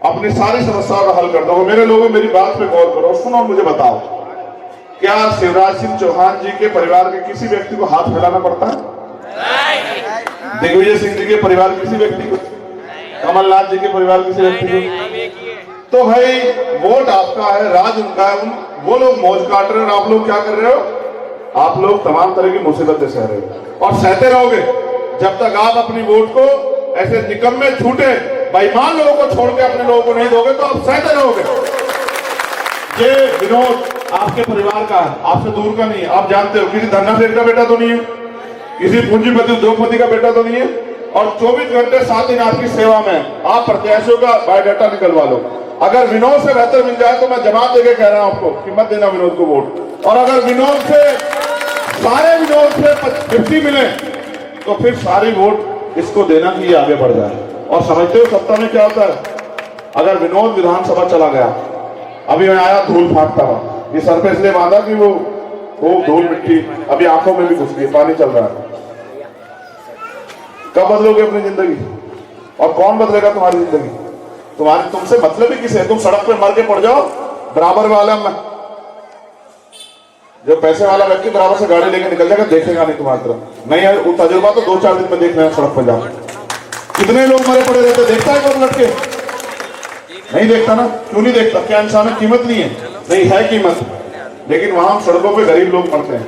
अपनी सारी समस्याओं का हल कर दो। मेरे लोगों मेरी बात पे गौर करो, सुनो, मुझे बताओ, क्या शिवराज सिंह चौहान जी के परिवार के किसी व्यक्ति को हाथ फैलाना पड़ता है? दिग्विजय सिंह जी के परिवार किसी व्यक्ति को, कमलनाथ जी के परिवार किसी व्यक्ति को? तो भाई वोट आपका है, राज उनका है, वो लोग मौज काट रहे हो और आप लोग क्या कर रहे हो? आप लोग तमाम तरह की मुसीबतें सह रहे हो और सहते रहोगे जब तक आप अपनी वोट को ऐसे निकम्मे झूठे बेईमान लोगों को छोड़ के अपने लोगों को नहीं दोगे तो आप सहते रहोगे। ये विनोद आपके परिवार का है, आपसे दूर का नहीं है। आप जानते हो किसी धन्ना सेठ का बेटा तो नहीं है, किसी पूंजीपति उद्योगपति का बेटा तो नहीं है, और 24 घंटे 7 दिन आपकी सेवा में। आप प्रत्याशियों का बायोडाटा निकलवा लो। अगर विनोद से बेहतर मिल जाए तो मैं जवाब देके कह रहा हूं आपको कि मत देना विनोद को वोट। और अगर विनोद से सारे विनोद से 50 मिले तो फिर सारी वोट इसको देना कि ये आगे बढ़ जाए। और समझते हो सत्ता में क्या होता है? अगर विनोद विधानसभा चला गया, अभी मैं आया धूल फाटता हुआ, ये सर पे इसलिए बांधा कि वो धूल मिट्टी अभी आंखों में भी घुस गई, पानी चल रहा है। कब बदलोगे अपनी जिंदगी और कौन बदलेगा तुम्हारी जिंदगी? तुमसे मतलब ही किसे? तुम सड़क पे मर के पड़ जाओ, बराबर वाला में जो पैसे वाला व्यक्ति बराबर से गाड़ी लेके निकल जाएगा, देखेगा नहीं तुम्हारी तरफ। नहीं है वो तजुर्बा तो 2-4 दिन में देखना है सड़क पर जाओ। कितने लोग मरे पड़े रहते, देखता है कौन लड़के? नहीं देखता ना। क्यों नहीं देखता? क्या इंसान में कीमत नहीं है? नहीं है कीमत, लेकिन वहां सड़कों पे गरीब लोग मरते हैं।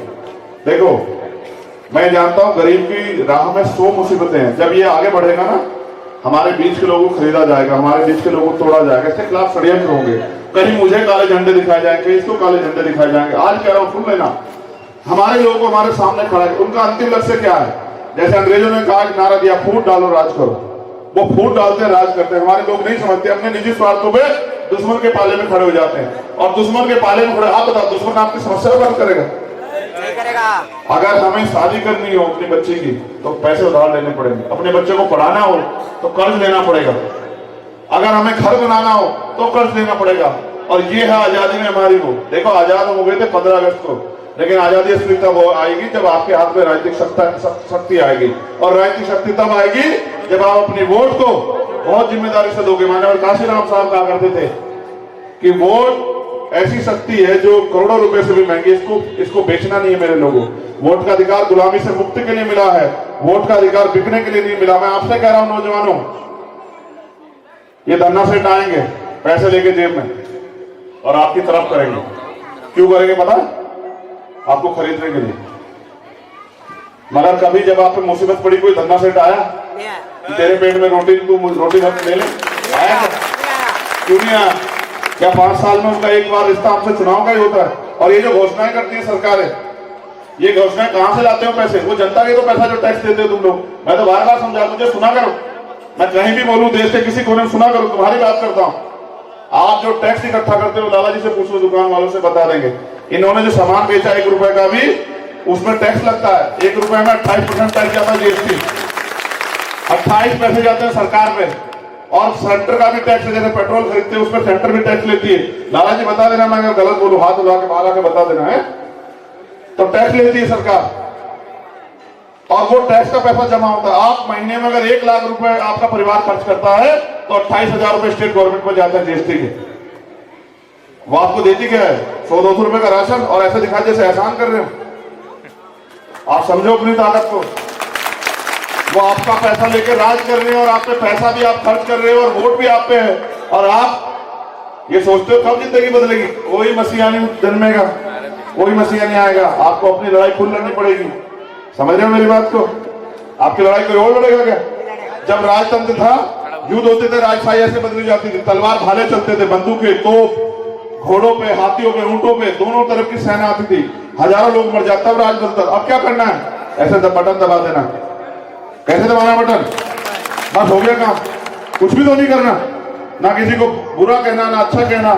देखो मैं जानता हूं गरीब की राह में 100 मुसीबतें हैं। जब ये आगे बढ़ेगा ना, हमारे बीच के लोगों को खरीदा जाएगा, हमारे बीच के लोगों को तोड़ा जाएगा, इसके खिलाफ षड्यंत्र होंगे। कहीं मुझे काले झंडे दिखाए जाएंगे, इसको काले झंडे दिखाए जाएंगे। आज कह रहा हूं, सुन लेना, हमारे लोगों को हमारे सामने खड़ा है। उनका अंतिम लक्ष्य क्या है? जैसे अंग्रेजों ने कहा नारा दिया, फूट डालो राज करो, वो फूट डालते हैं, राज करते हैं। हमारे लोग नहीं समझते, अपने निजी स्वार्थों पे दुश्मन के पाले में खड़े हो जाते हैं। और दुश्मन के पाले में खड़े, आप बताओ दुश्मन आपकी समस्या को हल करेगा? अगर हमें शादी करनी हो अपने बच्चे की तो पैसे उधार लेने पड़ेंगे, अपने बच्चे को पढ़ाना हो तो कर्ज लेना पड़ेगा, अगर हमें घर बनाना हो तो कर्ज लेना पड़ेगा। और ये है आजादी में हमारी वो। देखो आजाद हो गए थे 15 अगस्त को, लेकिन आजादी असली तब आएगी जब आपके हाथ में राजनीतिक शक्ति आएगी। और राजनीतिक शक्ति तब आएगी जब आप अपनी वोट को बहुत जिम्मेदारी से दोगे। माननीय काशीराम साहब कहा करते थे कि वोट ऐसी शक्ति है जो करोड़ों रुपए से भी महंगी, इसको बेचना नहीं है मेरे लोगों। वोट का अधिकार गुलामी से मुक्ति के लिए मिला है, वोट का अधिकार बिकने के लिए नहीं मिला। मैं आपसे कह रहा हूं नौजवानों, ये धन्ना सेठ आएंगे पैसे लेके जेब में और आपकी तरफ करेंगे। क्यों करेंगे पता है? आपको खरीदने के लिए। मगर कभी जब आप पे मुसीबत पड़ी कोई धन्ना सेठ आया तेरे पेट में रोटी, तू रोटी भर ले ले, आया? क्यों नहीं आया? क्या 5 साल में उनका एक बार रिश्ता आपसे चुनाव का ही होता है? और ये जो घोषणाएं करती है सरकारें, ये घोषणाएं कहां से लाते हो पैसे? वो जनता के तो पैसा जो टैक्स देते हो तुम लोग। मैं तो बार-बार समझा, मुझे सुना करो, मैं कहीं भी बोलूं देश के किसी कोने में सुना करो, तुम्हारी बात करता हूं। आप जो टैक्स इकट्ठा करते हो लाला जी से पूछ लो, दुकान वालों से बता देंगे। इन्होंने जो सामान बेचा 1 रुपए का भी, उसमें टैक्स लगता है। 1 रुपए में 28% टैक्स जाता है, जीएसटी 28 पैसे जाते हैं सरकार में। और सेंटर का भी टैक्स, जैसे पेट्रोल खरीदते हैं उसमें सेंटर भी टैक्स लेती है। लाला जी बता देना, मैं अगर गलत बोलूं हाथ उठा के बाहर आके बता देना है। तो टैक्स लेती है सरकार और वो टैक्स का पैसा जमा होता है। आप महीने में अगर 1 लाख रुपए आपका परिवार खर्च करता है तो 28,000 रुपए स्टेट गवर्नमेंट को जाता है जीएसटी के। वो आपको देती क्या है? 100-200 रुपए का राशन, और ऐसे दिखा जैसे एहसान कर रहे हो। आप समझो अपनी ताकत को। वो आपका पैसा लेके राज कर रहे हैं और आप पे पैसा भी आप खर्च कर रहे हो और वोट भी आप पे है। और आप ये सोचते हो कब जिंदगी बदलेगी? वही मसीहा नहीं जन्मेगा, वही मसीहा नहीं आएगा। आपको अपनी लड़ाई खुद लड़नी पड़ेगी। समझ रहे हो मेरी बात को? आपकी लड़ाई कोई और लड़ेगा क्या? जब राजतंत्र था, युद्ध होते थे, राजशाही ऐसे बदली जाती थी, तलवार भाले चलते थे, बंदूकें, तोप, घोड़ों पे, हाथियों पे, ऊंटों पे, दोनों तरफ की सेना आती थी, हजारों लोग मर जाते, तब राज बदलता। अब क्या करना है? ऐसे बटन दबा देना। कैसे दबाना बटन? बस हो गया काम। कुछ भी तो नहीं करना, ना किसी को बुरा कहना ना अच्छा कहना,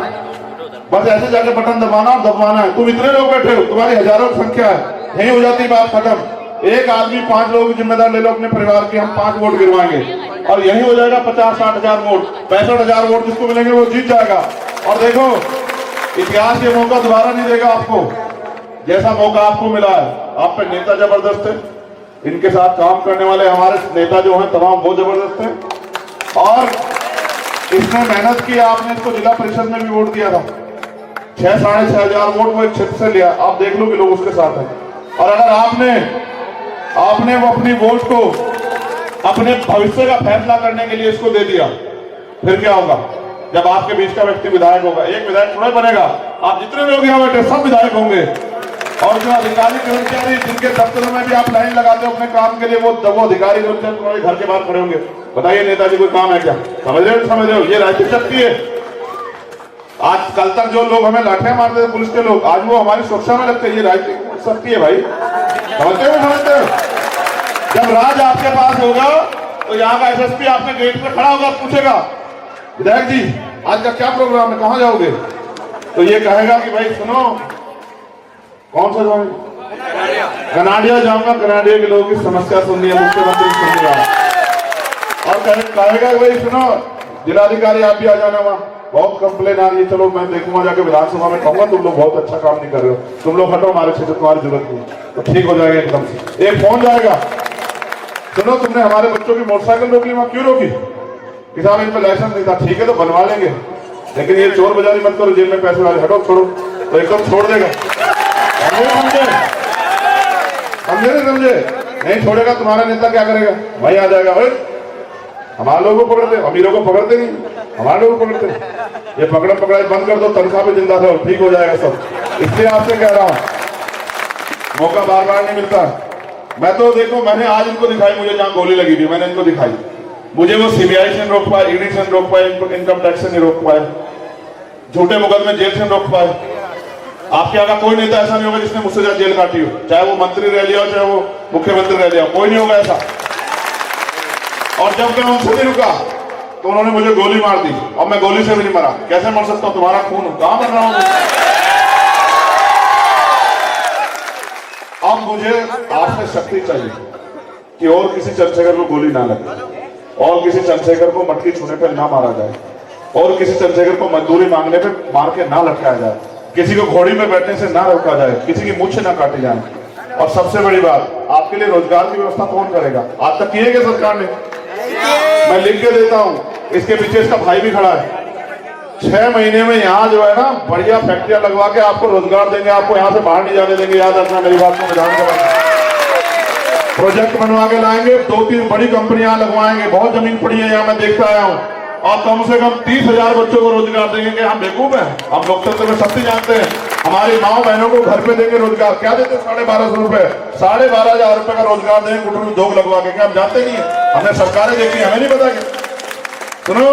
बस ऐसे जाके बटन दबाना और दबाना है। तुम इतने लोग बैठे हो, तुम्हारी हजारों की संख्या है, यही हो जाती बात खत्म। एक आदमी 5 लोगों की जिम्मेदार ले लो अपने परिवार की, हम 5 वोट गिरवाएंगे और यही हो जाएगा 50-60 हजार वोट, 65,000 वोट जिसको मिलेंगे वो जीत जाएगा। और देखो इतिहास ये मौका दोबारा नहीं देगा आपको, जैसा मौका आपको मिला है। आप पे नेता जबरदस्त है, इनके साथ काम करने वाले हमारे नेता जो हैं तमाम वो जबरदस्त हैं। और इस जिसने मेहनत की, आपने इसको जिला परिषद में भी वोट दिया था, 6 साढ़े 6 हजार वोट वो एक क्षेत्र से लिया। आप देख लो कि लोग उसके साथ हैं। और अगर आपने वो अपनी वोट को अपने भविष्य का फैसला करने के लिए इसको दे दिया, फिर क्या होगा? जब आपके बीच का व्यक्ति विधायक होगा, एक विधायक थोड़ा बनेगा, आप जितने लोग यहाँ बैठे सब विधायक होंगे। और जो अधिकारी कर्मचारी जिनके दफ्तरों में भी आप लाइन लगाते हो अपने काम के लिए, वो अधिकारी कर्मचारी तुम्हारे घर के बाहर खड़े होंगे। बताइए नेताजी कोई काम है क्या? समझ रहे हो? ये राजनीतिक शक्ति है। आज कल तक जो लोग हमें लाठियां मारते थे पुलिस के लोग, आज वो हमारी सुरक्षा में लगते हैं। ये राजनीतिक शक्ति है भाई, समझते हो? जब राज आपके पास होगा तो यहाँ का एसएसपी आपके गेट पे खड़ा होगा, पूछेगा विधायक जी आज का क्या प्रोग्राम है, कहाँ जाओगे? तो ये कहेगा कि भाई सुनो, कौन सा जाओगे? कनाडिया जाऊंगा, कनाडिया के लोगों की समस्या सुननी है, मुख्यमंत्री सुनेगा। और कहेगा भाई सुनो जिलाधिकारी आप भी आ जाना, वहां बहुत कंप्लेन आ रही है, चलो मैं देखूंगा जाके विधानसभा में, कहूंगा तुम लोग बहुत अच्छा काम नहीं कर रहे हो, तुम लोग हटो हमारे क्षेत्र, तुम्हारी जरूरत नहीं, तो ठीक हो जाएगा एकदम से। एक फोन जाएगा, सुनो तुमने हमारे बच्चों की मोटरसाइकिल रोक ली, वहां क्यों रोकी? कि साहब इन पर लाइसेंस नहीं था। ठीक है तो बनवा लेंगे, लेकिन ये चोर बाजारी मत करो, जेब में पैसे वाले, हटो छोड़ो, तो एकदम छोड़ देगा। समझे? नहीं छोड़ेगा, तुम्हारा नेता क्या करेगा? भाई आ जाएगा, हमारे लोगों को पकड़ते, अमीरों को पकड़ते नहीं, हमारे लोगों को पकड़ते। ये पकड़ा पकड़ाई बंद कर दो, तनख्वाह पे जिंदा रहो, ठीक हो जाएगा सब। इसलिए आपसे कह रहा हूं, मौका बार बार नहीं मिलता। मैं तो देखो, मैंने आज इनको दिखाई, मुझे जहां गोली लगी थी मैंने इनको दिखाई, मुझे वो सीबीआई से रोक पाए, ईडी से रोक पाए, इनकम टैक्स से नहीं रोक पाए, झूठे मुकदमे जेल से रोक पाए। आपके यहाँ का कोई नेता ऐसा नहीं होगा जिसने मुझसे जेल काटी हो, चाहे वो मंत्री रह लिया हो, चाहे वो मुख्यमंत्री रह लिया, कोई नहीं होगा ऐसा। और जब मैं उनसे नहीं रुका तो उन्होंने मुझे गोली मार दी, और मैं गोली से भी नहीं मरा। कैसे मर सकता हूं? तुम्हारा खून कहां मर रहा हूं? अब मुझे आपसे शक्ति चाहिए कि और किसी चंद्रशेखर को गोली ना लगे, और किसी चंद्रशेखर को मटकी छूने पर ना मारा जाए, और किसी चंद्रशेखर को मजदूरी मांगने पे मार के ना लटकाया जाए, किसी को घोड़ी में बैठने से ना रोका जाए, किसी की मूंछें ना काटी जाए। और सबसे बड़ी बात, आपके लिए रोजगार की व्यवस्था कौन करेगा? आज तक की है क्या सरकार ने? मैं लिख के देता हूं, इसके पीछे इसका भाई भी खड़ा है। 6 महीने में यहाँ जो है ना बढ़िया फैक्ट्रियां लगवा के आपको रोजगार देंगे, आपको यहाँ से बाहर नहीं जाने देंगे। याद रखना मेरी बात को, विधानसभा प्रोजेक्ट बनवा के लाएंगे, 2-3 बड़ी कंपनियां लगवाएंगे, बहुत जमीन पड़ी है यहाँ, मैं देखता आया हूँ। और कम से कम 30,000 बच्चों को रोजगार देंगे। कि हम बेवकूफ हैं? हम लोकतंत्र में सत्य जानते हैं। हमारी माओ बहनों को घर पे देंगे रोजगार। क्या देते? 12,500 रुपए, 12,500 रुपए का रोजगार देंगे कुटीर उद्योग लगवा के। क्या हम जानते नहीं है? हमने सरकारें देखी, हमें नहीं पता। सुनो।